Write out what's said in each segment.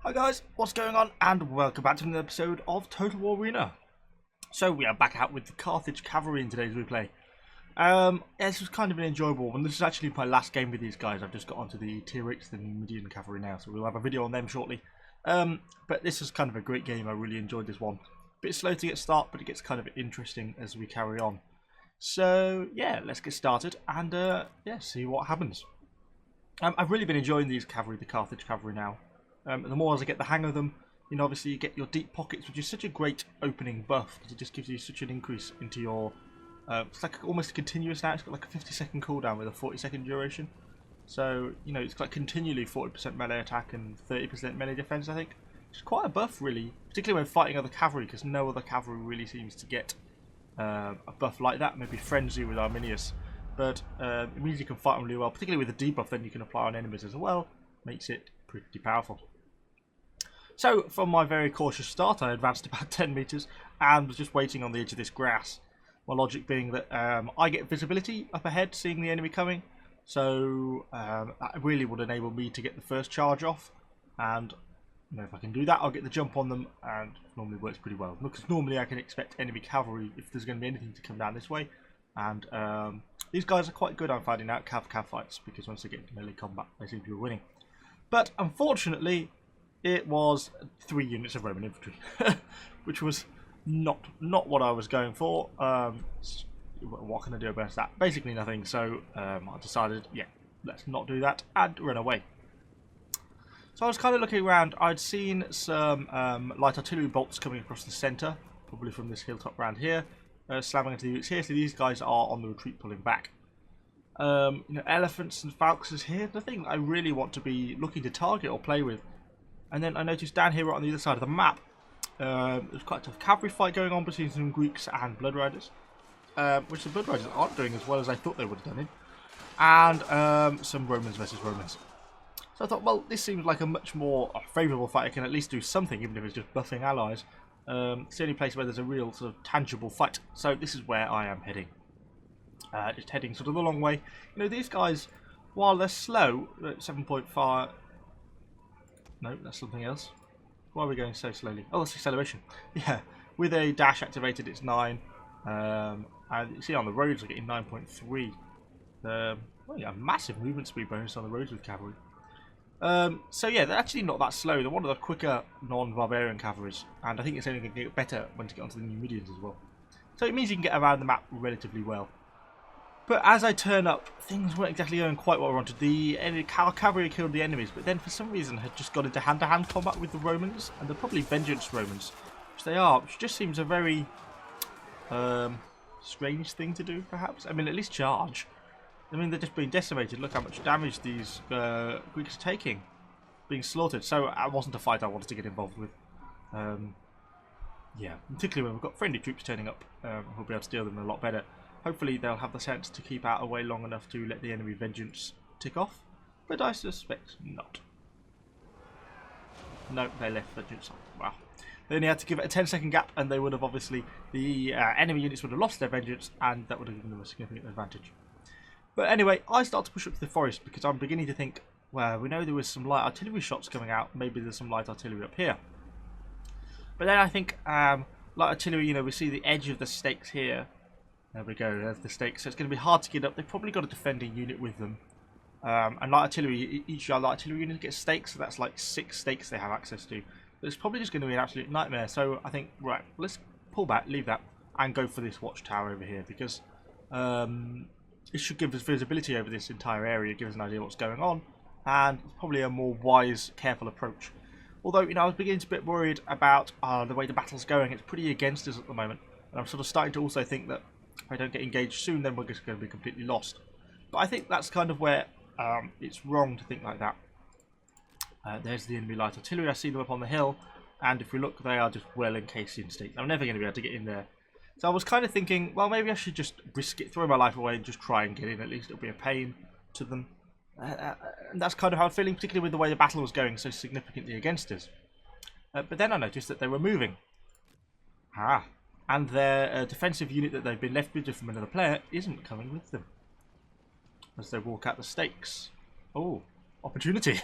Hi guys, what's going on? And welcome back to another episode of Total War Arena. So we are back out with the Carthage cavalry in today's replay. Yeah, this was kind of an enjoyable one. This is actually my last game with these guys. I've just got onto the tier 8, the Numidian cavalry now, so we'll have a video on them shortly. But this was kind of a great game. I really enjoyed this one. Bit slow to get started, but it gets kind of interesting as we carry on. So yeah, let's get started and yeah, see what happens. I've really been enjoying these cavalry, the Carthage cavalry now. The more as I get the hang of them, you know, obviously you get your deep pockets, which is such a great opening buff because it just gives you such an increase into your. It's like almost continuous now. It's got like a 50-second cooldown with a 40-second duration. So you know, it's like continually 40% melee attack and 30% melee defense. I think it's quite a buff, really, particularly when fighting other cavalry, because no other cavalry really seems to get a buff like that. Maybe Frenzy with Arminius, but it means you can fight them really well, particularly with a debuff. Then you can apply on enemies as well. Makes it pretty powerful. So, from my very cautious start, I advanced about 10 meters and was just waiting on the edge of this grass. My logic being that I get visibility up ahead, seeing the enemy coming, so that really would enable me to get the first charge off. And you know, if I can do that, I'll get the jump on them, and it normally works pretty well. Because normally I can expect enemy cavalry if there's going to be anything to come down this way. And these guys are quite good, I'm finding out, cav fights, because once they get into melee combat, they seem to be winning. But unfortunately, it was 3 units of Roman infantry, which was not what I was going for. What can I do about that? Basically nothing. So I decided, yeah, let's not do that and run away. So I was kind of looking around. I'd seen some light artillery bolts coming across the centre, probably from this hilltop round here, slamming into the units here. So these guys are on the retreat, pulling back. You know, elephants and falcons here. Nothing I really want to be looking to target or play with. And then I noticed down here, right on the other side of the map, there's quite a tough cavalry fight going on between some Greeks and Blood Riders, which the Blood Riders aren't doing as well as I thought they would have done it, and some Romans versus Romans. So I thought, well, this seems like a much more favourable fight. I can at least do something, even if it's just buffing allies. It's the only place where there's a real sort of tangible fight. So this is where I am heading. Just heading sort of the long way. You know, these guys, while they're slow, at 7.5... No, that's something else. Why are we going so slowly? Oh, that's acceleration. Yeah, with a dash activated, it's 9. And you see on the roads, we're getting 9.3. Well, yeah, massive movement speed bonus on the roads with cavalry. So yeah, they're actually not that slow. They're one of the quicker non-barbarian cavalries, and I think it's only going to get better when you get onto the Numidians as well. So it means you can get around the map relatively well. But as I turn up, things weren't exactly going quite what I wanted. The cavalry killed the enemies, but then for some reason had just got into hand-to-hand combat with the Romans, and they're probably vengeance Romans, which they are, which just seems a very strange thing to do, perhaps. I mean, at least charge. I mean, they're just being decimated. Look how much damage these Greeks are taking, being slaughtered. So it wasn't a fight I wanted to get involved with. Yeah, particularly when we've got friendly troops turning up, we'll be able to deal with them a lot better. Hopefully they'll have the sense to keep out away long enough to let the enemy vengeance tick off, but I suspect not. No, they left vengeance on. Wow. They only had to give it a 10-second gap, and they would have obviously, the enemy units would have lost their vengeance, and that would have given them a significant advantage. But anyway, I start to push up to the forest because I'm beginning to think, well, we know there was some light artillery shots coming out, maybe there's some light artillery up here. But then I think, light artillery, you know, we see the edge of the stakes here. There we go, there's the stakes. So it's going to be hard to get up. They've probably got a defending unit with them. And light artillery, each light artillery unit gets stakes, so that's like 6 stakes they have access to. But it's probably just going to be an absolute nightmare. So I think, right, let's pull back, leave that, and go for this watchtower over here. Because it should give us visibility over this entire area, give us an idea what's going on. And it's probably a more wise, careful approach. Although, you know, I was beginning to be a bit worried about the way the battle's going. It's pretty against us at the moment. And I'm sort of starting to also think that if I don't get engaged soon, then we're just going to be completely lost. But I think that's kind of where it's wrong to think like that. There's the enemy light artillery. I see them up on the hill. And if we look, they are just well encased in state. I'm never going to be able to get in there. So I was kind of thinking, well, maybe I should just risk it, throw my life away and just try and get in. At least it'll be a pain to them. And that's kind of how I'm feeling, particularly with the way the battle was going so significantly against us. But then I noticed that they were moving. And their defensive unit that they've been left with from another player isn't coming with them. As they walk out the stakes. Oh, opportunity.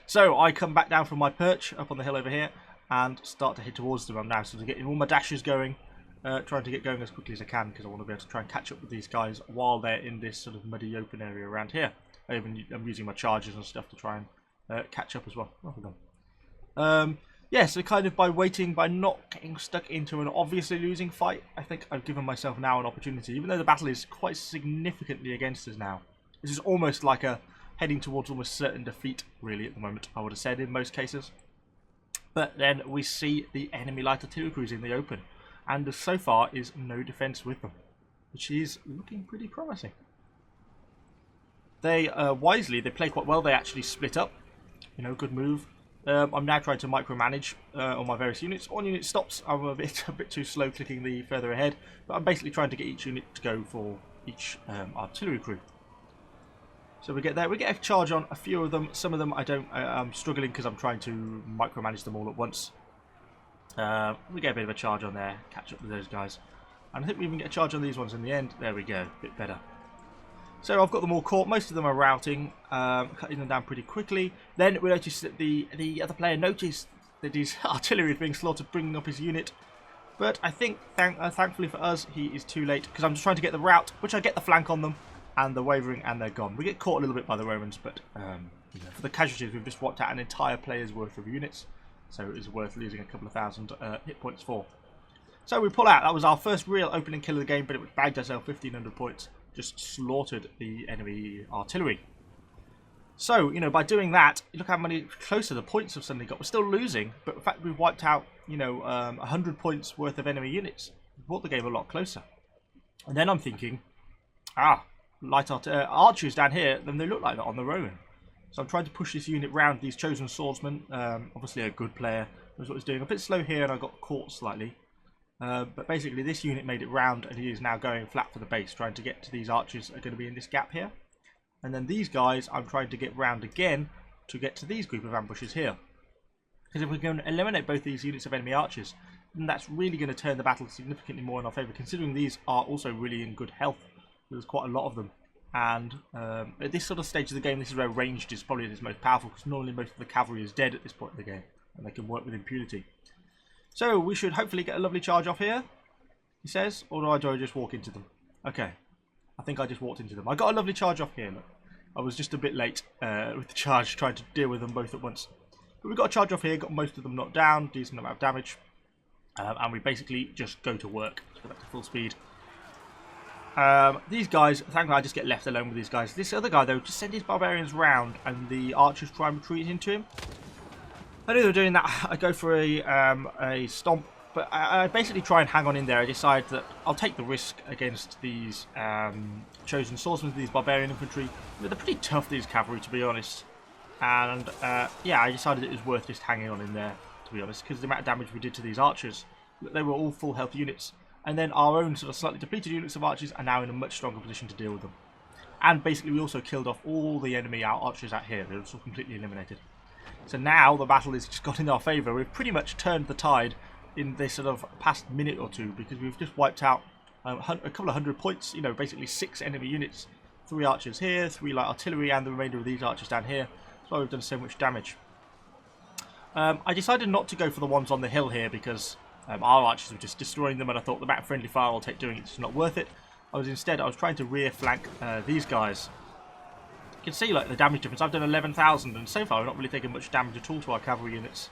So I come back down from my perch up on the hill over here and start to head towards them. I'm now sort of getting all my dashes going, trying to get going as quickly as I can because I want to be able to try and catch up with these guys while they're in this sort of muddy open area around here. I'm using my charges and stuff to try and catch up as well. Yeah, so kind of by waiting, by not getting stuck into an obviously losing fight, I think I've given myself now an opportunity, even though the battle is quite significantly against us now. This is almost like a heading towards almost certain defeat, really, at the moment, I would have said in most cases. But then we see the enemy light artillery crews in the open, and so far is no defence with them, which is looking pretty promising. They, wisely, they play quite well. They actually split up, you know, good move. I'm now trying to micromanage on my various units. One unit stops. I'm a bit too slow clicking the further ahead, but I'm basically trying to get each unit to go for each artillery crew. So we get there. We get a charge on a few of them. Some of them I don't. I'm struggling because I'm trying to micromanage them all at once. We get a bit of a charge on there. Catch up with those guys. And I think we even get a charge on these ones in the end. There we go. A bit better. So I've got them all caught. Most of them are routing, cutting them down pretty quickly. Then we notice that the other player noticed that his artillery is being slaughtered, bringing up his unit. But I think, thankfully for us, he is too late because I'm just trying to get the rout, which I get the flank on them, and they're wavering and they're gone. We get caught a little bit by the Romans, but you know, for the casualties, we've just wiped out an entire player's worth of units, so it is worth losing a couple of thousand hit points for. So we pull out. That was our first real opening kill of the game, but it bagged ourselves 1,500 points. Just slaughtered the enemy artillery. So, you know, by doing that, look how many closer the points have suddenly got. We're still losing, but in fact we've wiped out, you know, 100 points worth of enemy units. We've brought the game a lot closer. And then I'm thinking, light archers down here, then they look like that on the Roman. So I'm trying to push this unit round these chosen swordsmen. Obviously a good player knows what he's doing. A bit slow here, and I got caught slightly. But basically this unit made it round, and he is now going flat for the base, trying to get to these archers that are going to be in this gap here. And then these guys I'm trying to get round again to get to these group of ambushes here. Because if we're going to eliminate both these units of enemy archers, then that's really going to turn the battle significantly more in our favour, considering these are also really in good health. There's quite a lot of them. And at this sort of stage of the game, this is where ranged is probably its most powerful, because normally most of the cavalry is dead at this point in the game, and they can work with impunity. So we should hopefully get a lovely charge off here, he says, or do I just walk into them? Okay, I think I just walked into them. I got a lovely charge off here, look. I was just a bit late with the charge, trying to deal with them both at once. But we got a charge off here, got most of them knocked down, decent amount of damage. And we basically just go to work. Let's go back to full speed. These guys, thankfully I just get left alone with these guys. This other guy though, just send his barbarians round and the archers try and retreat into him. I knew they were doing that. I go for a stomp, but I basically try and hang on in there. I decide that I'll take the risk against these chosen swordsmen, these barbarian infantry. They're pretty tough, these cavalry, to be honest. And yeah, I decided it was worth just hanging on in there, to be honest, because the amount of damage we did to these archers, they were all full health units. And then our own sort of slightly depleted units of archers are now in a much stronger position to deal with them. And basically we also killed off all the enemy archers out here. They were all completely eliminated. So now the battle has just got in our favour. We've pretty much turned the tide in this sort of past minute or two, because we've just wiped out a couple of hundred points, you know, basically 6 enemy units. 3 archers here, 3 light artillery, and the remainder of these archers down here. That's why we've done so much damage. I decided not to go for the ones on the hill here, because our archers were just destroying them, and I thought the amount of friendly fire I'll take doing it is not worth it. I was trying to rear flank these guys. You can see like the damage difference. I've done 11,000, and so far I've not really taken much damage at all to our cavalry units.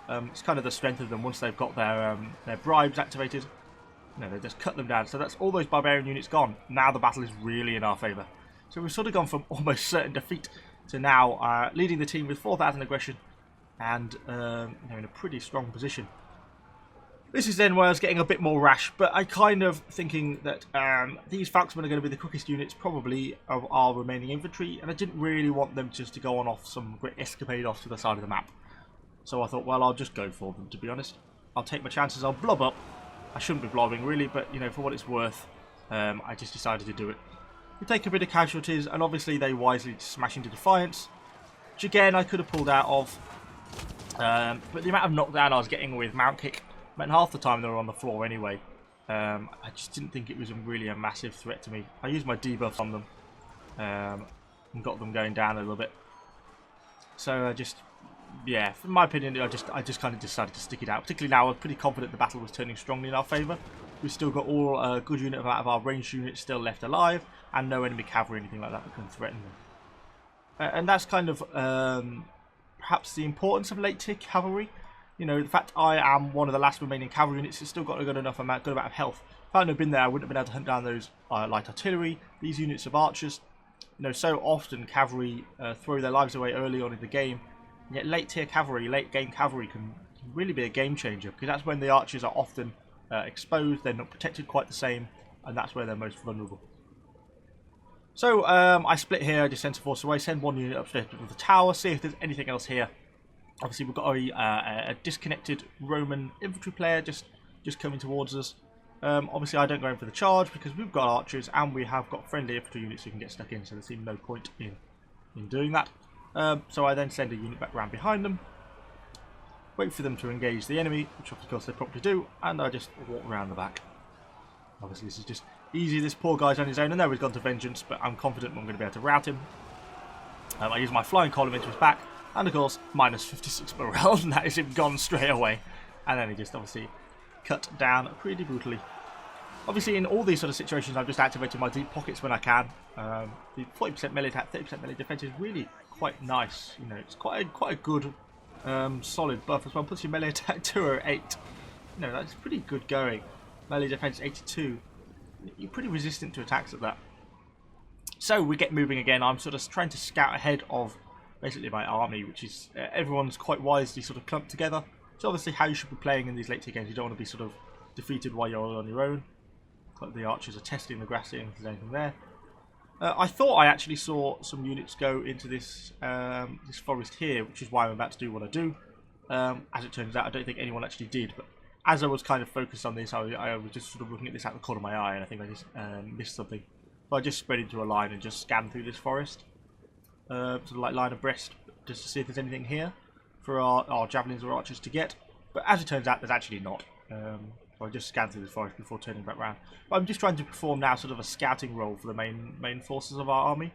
It's kind of the strength of them once they've got their bribes activated. No, they just cut them down. So that's all those barbarian units gone. Now the battle is really in our favour. So we've sort of gone from almost certain defeat to now leading the team with 4,000 aggression, and you know, in a pretty strong position. This is then where I was getting a bit more rash, but I kind of thinking that these Falksmen are going to be the quickest units probably of our remaining infantry, and I didn't really want them just to go on off some great escapade off to the side of the map. So I thought, well, I'll just go for them, to be honest. I'll take my chances, I'll blob up. I shouldn't be blobbing really, but you know, for what it's worth, I just decided to do it. We take a bit of casualties, and obviously they wisely smash into defiance, which again I could have pulled out of. But the amount of knockdown I was getting with mount kick meant half the time they were on the floor anyway. I just didn't think it was really a massive threat to me. I used my debuffs on them and got them going down a little bit. So yeah, in my opinion, I just kind of decided to stick it out. Particularly now, I was pretty confident the battle was turning strongly in our favour. We've still got all a good unit of our ranged units still left alive, and no enemy cavalry or anything like that that can threaten them. And that's kind of perhaps the importance of late tier cavalry. You know, the fact I am one of the last remaining cavalry units has still got a good amount of health. If I hadn't been there, I wouldn't have been able to hunt down those light artillery, these units of archers. You know, so often cavalry throw their lives away early on in the game. And yet late tier cavalry, late game cavalry can really be a game changer, because that's when the archers are often exposed, they're not protected quite the same, and that's where they're most vulnerable. So I split here, I just sent a force away, send one unit upstairs to the tower, see if there's anything else here. Obviously we've got a disconnected Roman infantry player just coming towards us. Obviously I don't go in for the charge because we've got archers and we have got friendly infantry units who can get stuck in, so there seems no point in doing that. So I then send a unit back round behind them, wait for them to engage the enemy, which of course they probably do, and I just walk around the back. Obviously this is just easy, this poor guy's on his own. I know he's gone to vengeance, but I'm confident I'm going to be able to rout him. I use my flying column into his back, and of course minus 56 morale, and that is him gone straight away. And then he just obviously cut down pretty brutally. Obviously in all these sort of situations I've just activated my deep pockets when I can. The 40% melee attack, 30% melee defense is really quite nice. You know, it's quite a good solid buff as well. Puts your melee attack to 8. You know, that's pretty good going. Melee defense 82. You're pretty resistant to attacks at that. So we get moving again. I'm sort of trying to scout ahead of basically my army, which is everyone's quite wisely sort of clumped together. So obviously how you should be playing in these late tier games. You don't want to be sort of defeated while you're on your own. The archers are testing the grassy, and if there's anything there. I thought I actually saw some units go into this this forest here, which is why I'm about to do what I do. As it turns out, I don't think anyone actually did, but as I was kind of focused on this, I was just sort of looking at this out the corner of my eye, and I think I just missed something. So I just spread into a line and just scanned through this forest, sort of like line abreast, just to see if there's anything here for our javelins or archers to get. But as it turns out, there's actually not. So I just scanned through the forest before turning back round. But I'm just trying to perform now sort of a scouting role for the main forces of our army.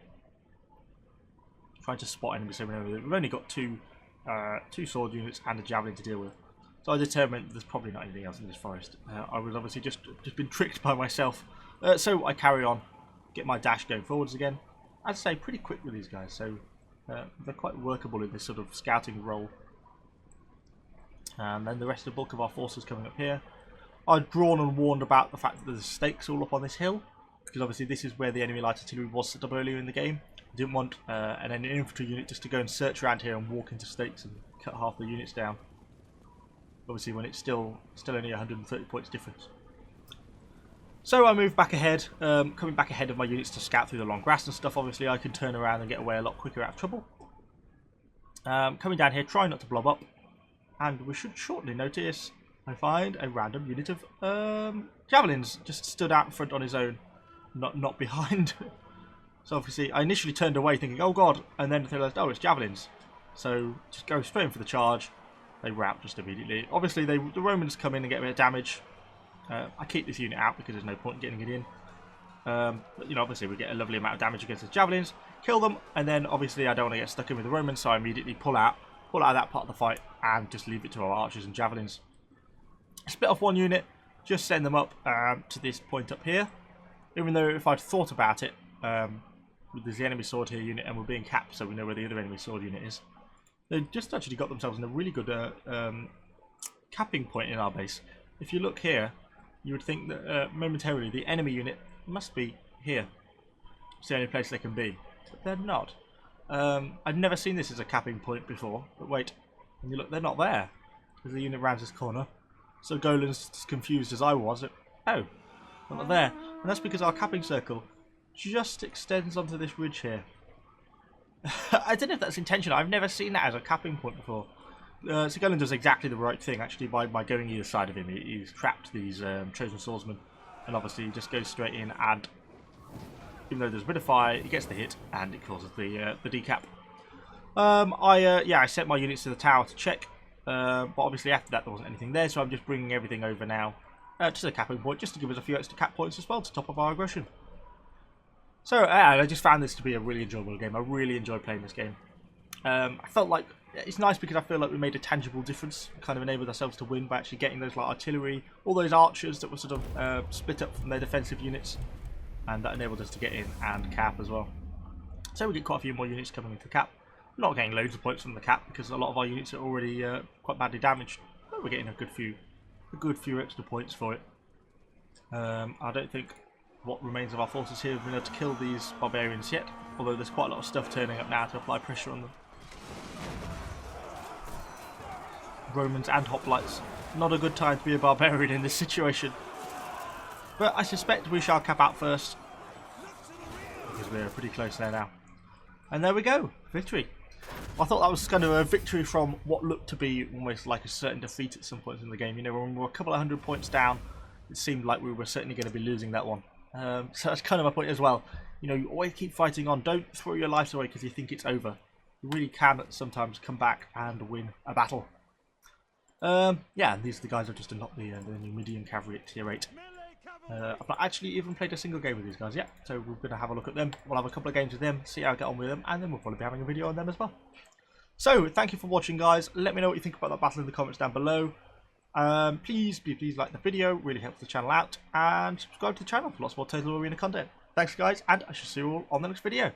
Trying to spot enemies so we know that we've only got two sword units and a javelin to deal with. So I determined there's probably not anything else in this forest. I was obviously just been tricked by myself. So I carry on, get my dash going forwards again. I'd say pretty quick with these guys, so they're quite workable in this sort of scouting role. And then the rest of the bulk of our forces coming up here. I'd drawn and warned about the fact that there's stakes all up on this hill, because obviously this is where the enemy light artillery was set up earlier in the game. I didn't want an infantry unit just to go and search around here and walk into stakes and cut half the units down. Obviously when it's still only 130 points difference. So I moved back ahead, coming back ahead of my units to scout through the long grass and stuff. Obviously I can turn around and get away a lot quicker out of trouble. Coming down here, try not to blob up, and we should shortly notice I find a random unit of javelins just stood out in front on his own, not behind. So obviously I initially turned away thinking, oh god, and then realised, oh, it's javelins. So just go straight in for the charge. They rout just immediately. Obviously the Romans come in and get a bit of damage. I keep this unit out because there's no point in getting it in. But you know, obviously we get a lovely amount of damage against the javelins, kill them, and then obviously I don't want to get stuck in with the Romans, so I immediately pull out of that part of the fight and just leave it to our archers and javelins. Split off one unit, just send them up to this point up here. Even though if I'd thought about it, there's the enemy sword here unit and we're being capped, so we know where the other enemy sword unit is. They just actually got themselves in a really good capping point in our base. If you look here, you would think that momentarily the enemy unit must be here. It's the only place they can be, but they're not. I've never seen this as a capping point before, but wait, when you look, they're not there. There's a unit rounds this corner. So Golan's as confused as I was. Oh, they're not there. And that's because our capping circle just extends onto this ridge here. I don't know if that's intentional. I've never seen that as a capping point before. So Golan does exactly the right thing, actually, by going either side of him. He's trapped these chosen swordsmen, and obviously he just goes straight in, and even though there's a bit of fire, he gets the hit, and it causes the decap. I sent my units to the tower to check, but obviously after that there wasn't anything there, so I'm just bringing everything over now to the capping point, just to give us a few extra cap points as well to top up our aggression. So I just found this to be a really enjoyable game. I really enjoyed playing this game. I felt like it's nice because I feel like we made a tangible difference, kind of enabled ourselves to win by actually getting those like artillery, all those archers that were sort of split up from their defensive units, and that enabled us to get in and cap as well. So we get quite a few more units coming into cap. We're not getting loads of points from the cap because a lot of our units are already quite badly damaged, but we're getting a good few extra points for it. I don't think what remains of our forces here have been able to kill these barbarians yet, although there's quite a lot of stuff turning up now to apply pressure on them. Romans and hoplites. Not a good time to be a barbarian in this situation. But I suspect we shall cap out first, because we're pretty close there now. And there we go, victory. I thought that was kind of a victory from what looked to be almost like a certain defeat at some points in the game. You know, when we were a couple of 100 points down, it seemed like we were certainly going to be losing that one. So that's kind of my point as well. You know, you always keep fighting on. Don't throw your lives away because you think it's over. You really can sometimes come back and win a battle. Yeah, and these are the guys I've just unlocked, the Numidian cavalry at tier 8. I've not actually even played a single game with these guys yet, so we're going to have a look at them. We'll have a couple of games with them, see how I get on with them, and then we'll probably be having a video on them as well. So, thank you for watching, guys. Let me know what you think about that battle in the comments down below. Please like the video, really helps the channel out, and subscribe to the channel for lots more Total War Arena content. Thanks, guys, and I shall see you all on the next video.